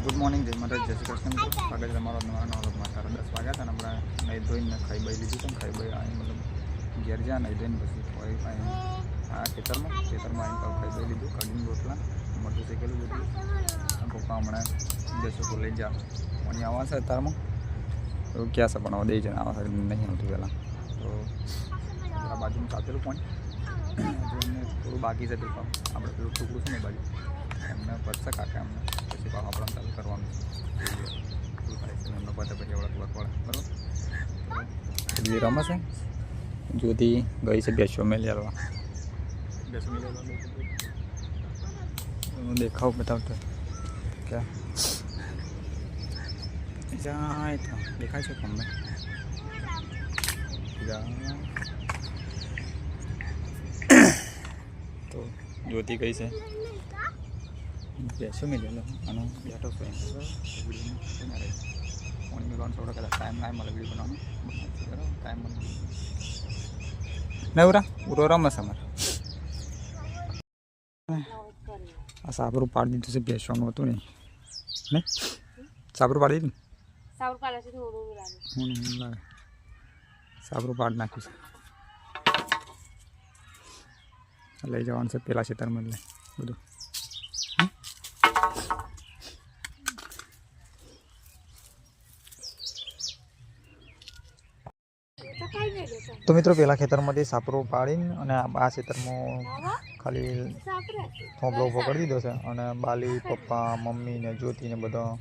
Good morning જય માતા જય શ્રી કૃષ્ણ મિત્રો સ્વાગત છે તમારો નવા નવલોકમાં 10:30 વાગ્યા હતા ને આપણે નહીં ધોઈને ખાઈ બાઈ લીધું હતું ખાઈ બાઈ અહીં મતલબ ઘેર જ્યાં નહીં ધોઈને પછી કોઈ અહીં આ ખેતરમાં આવીને ખાઈ બાઈ લીધું કઢીને રોટલા મોટરસાઇકલ બધું પપ્પા હમણાં જશો તો લઈ જા પાણી આવવા છે અત્યારમાં તો ક્યાં છે પણ દઈ જાય આવા સાઈડ નહીં આવતું પહેલાં તો આ બાજુમાં કાપેલું પાણી એમને થોડું બાકી છે પેલું આપણે પેલું ટુકડું છે ને બાજુ એમને પડશે કાકા એમને પછી પાછું આપણે ચાલુ કરવાનું શું થાય છે એમને પતે પછી એવડા ખબર પડે બરાબર બધી રમે છે જ્યોતિ ગઈ છે બેસો મેં લેવા દેખાવ બતાવતો ક્યાં જાય તો દેખાય છે તમને તો જ્યોતિ ગઈ છે બેસો મેં લો આનો બેઠો છે પાણી મેળવાનું થોડો કદાચ ટાઈમ ના મળે વિડીયો બનાવવાનો ટાઈમ મળે નહીં ઉરા ઉરો રમસ અમારે આ સાબરું પાડી દીધું છે બેસવાનું હતું નહીં નહીં સાબરું પાડી દીધું લાગે સાબરું પાડી નાખ્યું છે લઈ જવાનું છે પેલા ખેતરમાં એટલે બધું તો મિત્રો પેલા ખેતરમાંથી સાપરો પાડીને અને આ ખેતરમાં ખાલી થોભલો ઉભો કરી દીધો છે અને બાલી પપ્પા મમ્મી ને જ્યોતિ ને બધા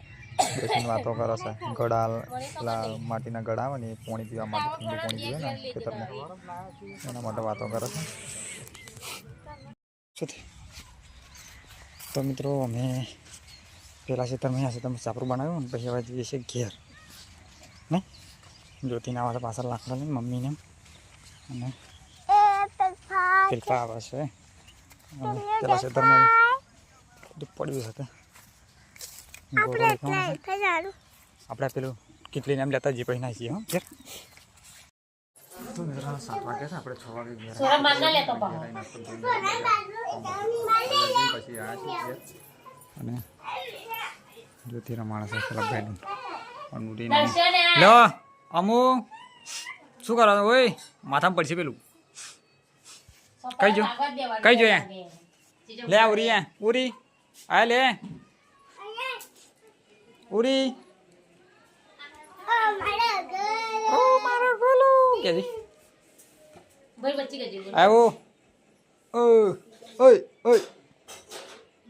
બેસીને વાતો કરે છે ગળા પેલા માટીના ગળા આવે ને એ પાણી પીવા માટે ઠંડુ પાણી પીવે ને ખેતરમાં એના માટે વાતો કરે છે તો મિત્રો અમે પેલા ખેતરમાં સાપરું બનાવ્યું ને પછી હવે જઈએ છીએ ઘેર ને જ્યોતિના વાળા પાછળ લાકડા લઈને મમ્મીને અને પેલપા આવે છે પેલા ખેતરમાં બધું પડ્યું છે આપણે પેલું કેટલીને એમ લેતા જઈએ પછી નાખીએ હા ઘેર તો મિત્રો 7 વાગે છે આપણે 6 વાગે ઘેર પછી આવ્યા છીએ અને જ્યોતિના માણસ પેલા ભાઈ લો અમુ શું કરો ઓય માથામાં પડશે પેલું કઈ જો લે ઉરી ઉરી આ લે ઉરી ઓ મારો ગોલો કે દી ભાઈ બચ્ચી કે જી આવો ઓય ઓય ઓય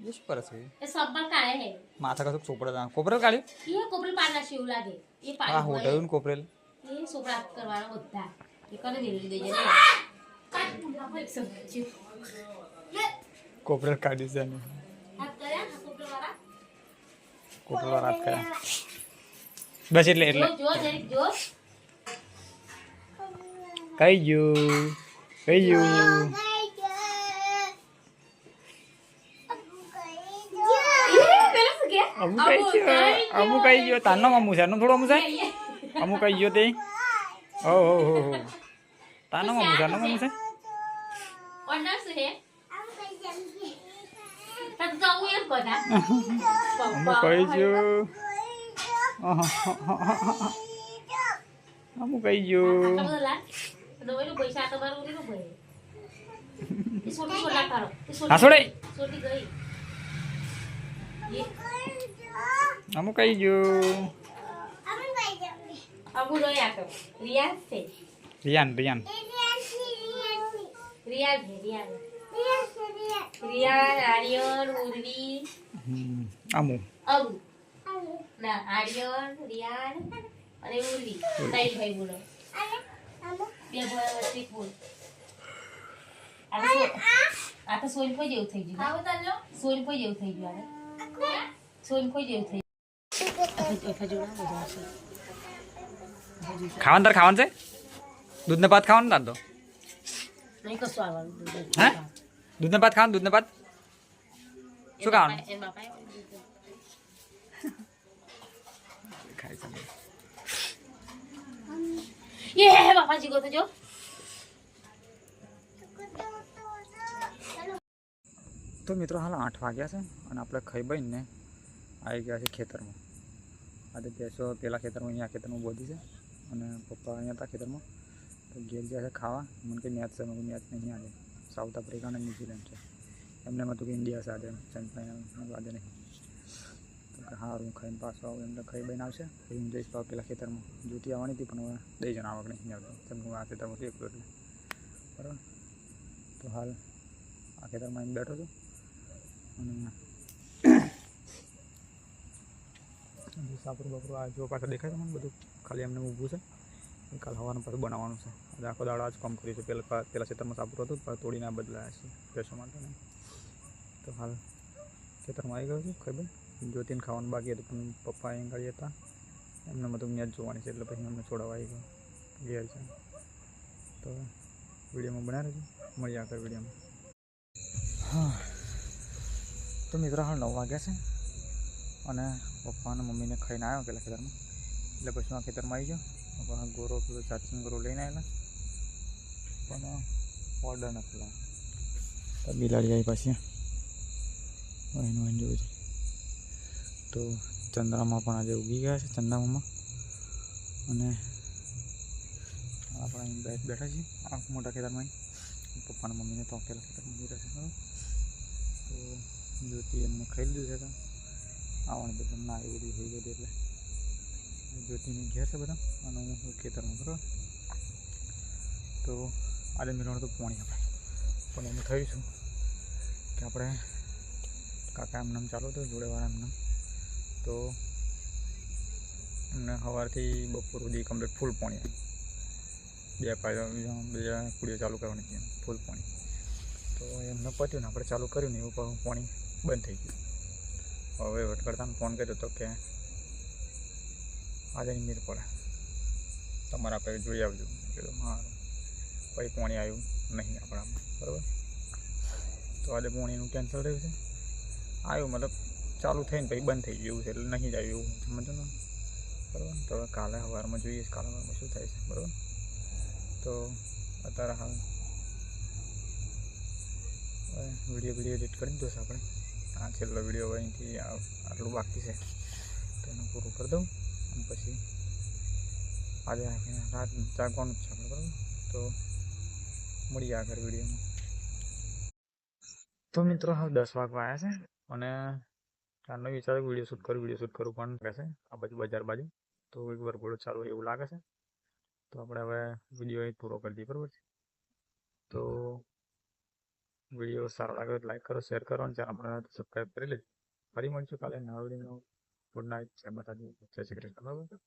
ये શું કરે છે એ સબ્બર કાળે હે માથા કસુક સોપડે તા કોપરેલ કાઢ્યું એ કોપરેલ પાડના શિવ લાગે એ પાડ આ હોટલ કોપરેલ એ સોપડા કરવાનો બધા એ કને વેલી દઈ જાય કોપરેલ કાઢી છે ને હાથ કર્યા કોપરેલ વાળા હાથ કર્યા બસ એટલે જો જરીક જો કઈ ગયું અમુ કઈ ગયો તાનો અમુ છે થોડો અમુ છે અમુ કઈ ગયો તે ઓ તાનો અમુ છે અમુ છે અમુ કઈ ગયો અમુ કઈ ગયો હા છોડે અમુ કઈ ગયું અમુ રોયા તો રિયાન છે રિયાન આર્યન ઉર્વી અમુ ના આર્યન રિયાન અને ઉર્વી ત્રણ ભાઈ બોલો બે ભાઈ વચ્ચે બોલ આ તો સોનફોઈ જેવું થઈ ગયું સોનફોઈ જેવું થઈ ગયું સોનફોઈ જેવું થઈ ખાવાનું તાર ખાવાનું છે દૂધ ને ભાત ખાવાનું તાર તો નહીં કશું આવવાનું હે દૂધ ને ભાત ખાવાનું દૂધ ને ભાત શું ખાવાનું ये बापाजी को तो जो તો મિત્રો હાલ 8 વાગ્યા છે અને આપણે ખાઈ બઈને આવી ગયા છે ખેતરમાં. આજે ભેંસો પેલા ખેતરમાં અહીંયા ખેતરમાં બોધી છે અને પપ્પા અહીંયા હતા ખેતરમાં. તો ઘેર ગયા છે ખાવા. મને કંઈ મેચ છે, મને મેચ નહીં આજે. સાઉથ આફ્રિકા અને ન્યૂઝીલેન્ડ છે. એમને એમ હતું કે ઇન્ડિયા છે આજે સેમીફાઇનલ, આજે નહીં. તો કે સારું ખાઈને પાછો આવું એમને ખાઈ બહીને આવશે. પછી હું જઈશ પાછું પેલા ખેતરમાં. જોતી આવવાની હતી પણ હવે 2 જણા આવક નહીં આવતી, કેમ કે હું આ ખેતરમાં છું એકલો એટલે. બરાબર. તો હાલ આ ખેતરમાં આવીને બેઠો છું અને સાપરું બાપરું આ જો પાછળ દેખાય છે મને બધું, ખાલી એમને ઊભું છે. કાલ સવારનું પાછું બનાવવાનું છે. આજે આખો દાડો જ કામ કર્યું છે. પેલા ખેતરમાં સાપરું હતું પણ તોડીને આ બદલાયા છે ભેંસો માટે. તો હાલ ખેતરમાં આવી ગયો છું. ખબર જ્યોતિને ખાવાનું બાકી હતું પણ પપ્પા અહીં ગાડી હતા, એમને બધું મેચ જોવાની છે એટલે પછી અમને છોડાવવા આવી ગયો ઘેર છે. તો વિડીયોમાં બનાવી રહેજો, મળીએ આગળ વિડીયોમાં. હા, તો મિત્રો હાલ 9 વાગ્યા છે અને પપ્પા અને મમ્મીને ખાઈને આવ્યો પેલા ખેતરમાં, એટલે પછી આ ખેતરમાં આવી ગયો. પણ ગોરો પેલો ચાચીનો ગોરો લઈને આવેલા પણ ઓર્ડર નથી લાવ્યો. તો બિલાડી આવી પાછી એનું એન જોયું છે. તો ચંદ્રામાં પણ આજે ઉગી ગયા છે ચંદ્રામાં. અને આપણે અહીં બેઠા છીએ આ મોટા ખેતરમાં. પપ્પાના મમ્મીને તો પેલા ખેતરમાં જઈ રહ્યા છે. બરાબર. તો જ્યોતિ એમને ખાઈ લીધું છે. તો આવવાની બધા ના એ બધી થઈ ગઈ એટલે જ્યોતિની ઘેર છે બધા અને હું ખેતરમાં. બરાબર. તો આજે મેળવવાનું તો પોણી આપણે પણ એમ થયું છું કે આપણે કાકા એમને ચાલુ હતું જોડેવાળા એમને, તો એમને સવારથી બપોર સુધી કમ્પ્લીટ ફૂલ પાણી આવ્યું. 2 કુડીઓ ચાલુ કરવાની હતી ફૂલ પાણી. તો એમને પત્યું ને આપણે ચાલુ કર્યું ને એવું પાણી બંધ થઈ ગયું. હવે વટકર્તાને ફોન કર્યો તો કે આજે નીર પડે, તમારે આપણે જોઈ આવજો. કીધું હા. પછી પાણી આવ્યું નહીં આપણામાં. બરાબર. તો આજે પાણીનું કેન્સલ થયું છે. આવ્યું મતલબ ચાલુ થઈને પછી બંધ થઈ ગયું છે એટલે નહીં જ આવ્યું એવું સમજો ને. બરાબર. તો હવે કાલે સવારમાં જોઈએ કાલે સવારમાં શું થાય છે. બરાબર. તો અત્યારે હાલ વિડીયો એડિટ કરી દીધો છે આપણે. આ છેલ્લો વિડીયો અહીંથી આટલું બાકી છે તો એનું પૂરું કરી દઉં અને પછી આજે રાત જાગવાનું જ છે આપણે. બરાબર. તો મળીએ આગળ વિડીયોમાં. તો મિત્રો હાલ 10 વાગવા આવ્યા છે અને ચારનો વિચાર વિડીયો શૂટ કરું પણ રહેશે આ બાજુ બજાર બાજુ. તો એક વરઘોડો ચાલુ એવું લાગે છે. તો આપણે હવે વિડીયો અહીં પૂરો કરી દઈએ. બરાબર છે. તો વિડીયો સારો લાગે તો લાઈક કરો, શેર કરો અને ચેનલ આપણે સબસ્ક્રાઈબ કરી લેજો. ફરી મળીશું કાલે નવા વિડીયોમાં. Good night. જય માતાજી. જય શ્રી કૃષ્ણ. બરાબર.